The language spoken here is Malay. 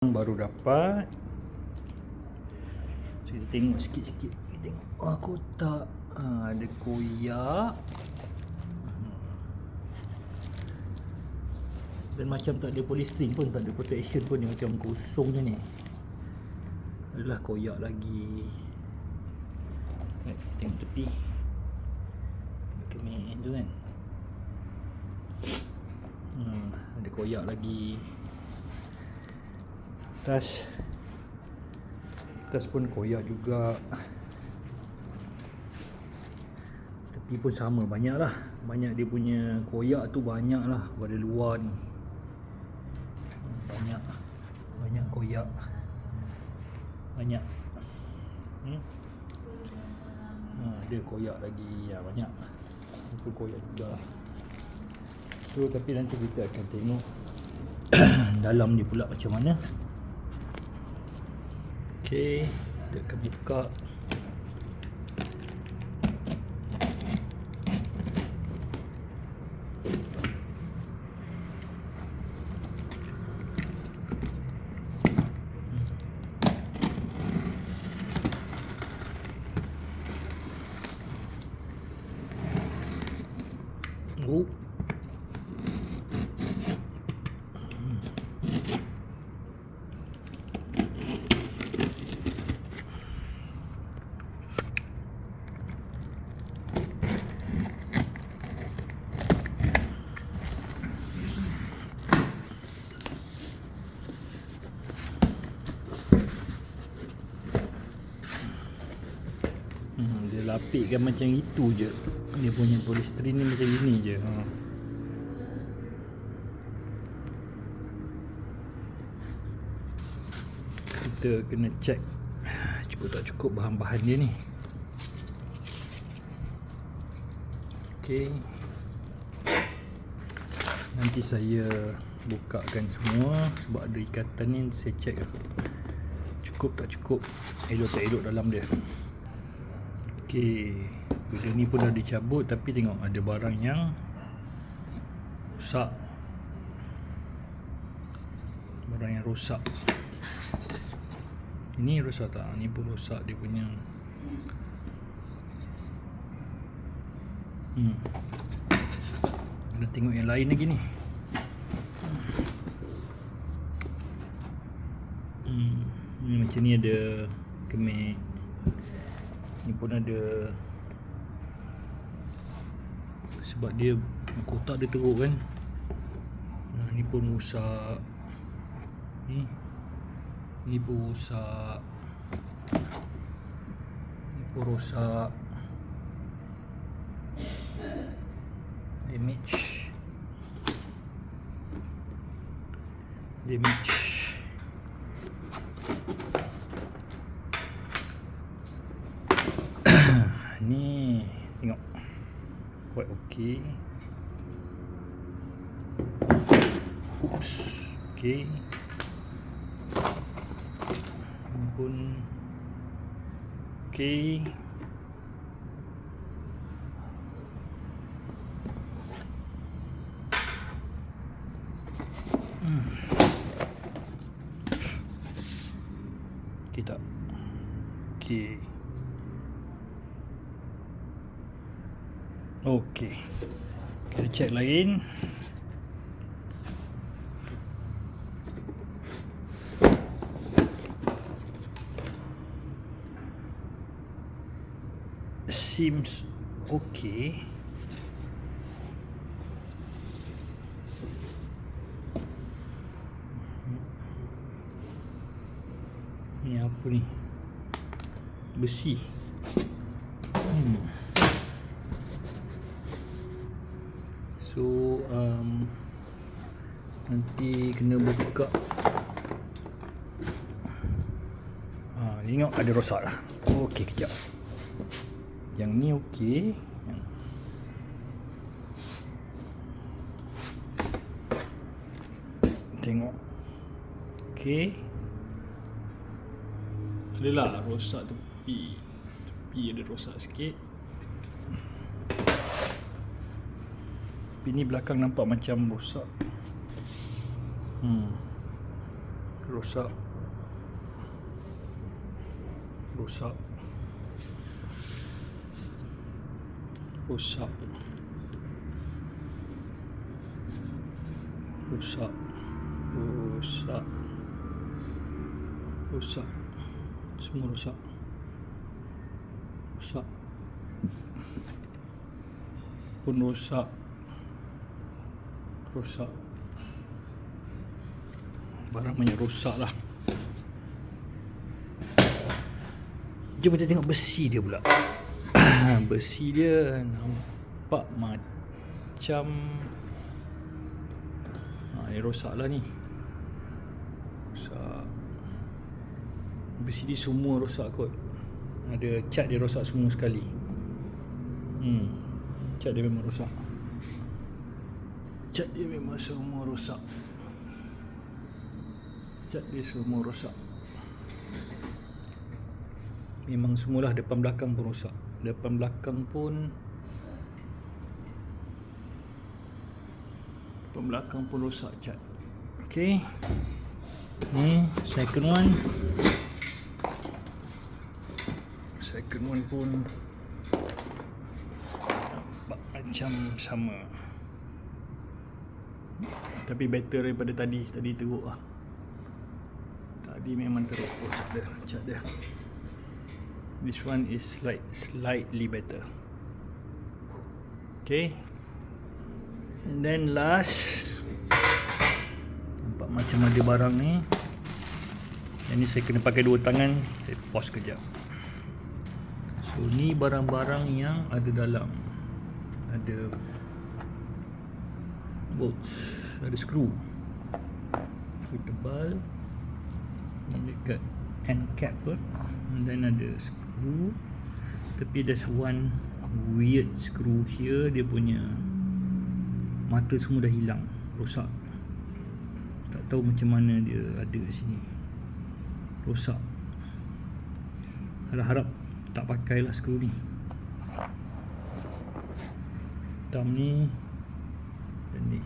Baru dapat. So, kita tengok sikit-sikit. Kita tengok. Kotak. Ada koyak. Dan macam tak ada polystyrene pun, tak ada protection pun. Dia macam kosong je ni. Adalah koyak lagi. Tengok tepi. Kemek tu kan. Ada koyak lagi. Tas pun koyak juga. Tepi pun sama, banyak lah. Banyak dia punya koyak tu, banyak lah pada luar ni. Banyak koyak. Banyak. Dia koyak lagi. Banyak. Itu koyak juga. So tapi nanti kita akan tengok dalam ni pula macam mana. Okey, kita akan buka. Dia lapikkan macam itu je. Dia punya polystyrene ni macam ini je. Kita kena check cukup tak cukup bahan-bahan dia ni. Okey. Nanti saya bukakan semua sebab ada ikatan ni, saya check cukup tak cukup, elok tak elok dalam dia. Okey, benda ni pun dah dicabut tapi tengok ada barang yang rosak. Barang yang rosak. Ini rosak tak? Ni pun rosak dia punya. Kita tengok yang lain lagi ni. Ni macam ni ada kemek. Ni pun ada. Sebab dia kotak dia teruk kan. Ni pun rosak. Ni pun rosak. Ni pun rosak. Damage. Ni tengok quite okay. Oops. Okay. Ni pun okay. Okay tak? Okay. Okey. Kita check lain. Seems okay. Ni apa ni? Besi. So nanti kena buka. Tengok ada rosak lah. Okey, kejap. Yang ni okey. Tengok. Okey. Adalah rosak tepi. Tepi ada rosak sikit. Tapi ni belakang nampak macam rosak. rosak rosak rosak rosak rosak rosak semua rosak rosak pun rosak rosak barang banyak rosak lah. Jom kita tengok besi dia pula. Besi dia nampak macam ni rosak lah ni. Rosak. Besi dia semua rosak kot. Ada cat dia rosak semua sekali. Cat dia memang rosak. Cat dia memang semua rosak. Cat dia semua rosak. Memang semualah, depan belakang pun rosak. Depan belakang pun rosak cat. Okay, ni second one. Second one pun nampak macam sama, tapi better daripada tadi. Tadi teruk lah. Tadi memang teruk cat dia. This one is slightly better. Okay, and then last, nampak macam ada barang ni. Yang ni saya kena pakai dua tangan. Saya pause kejap. So ni barang-barang yang ada dalam. Ada bolts, ada skru tebal ni dekat end cap tu, and then ada skru. Tapi there's one weird screw here. Dia punya mata semua dah hilang, rosak. Tak tahu macam mana dia ada kat sini, rosak. Harap-harap tak pakailah skru ni. Hitam ni dan ni.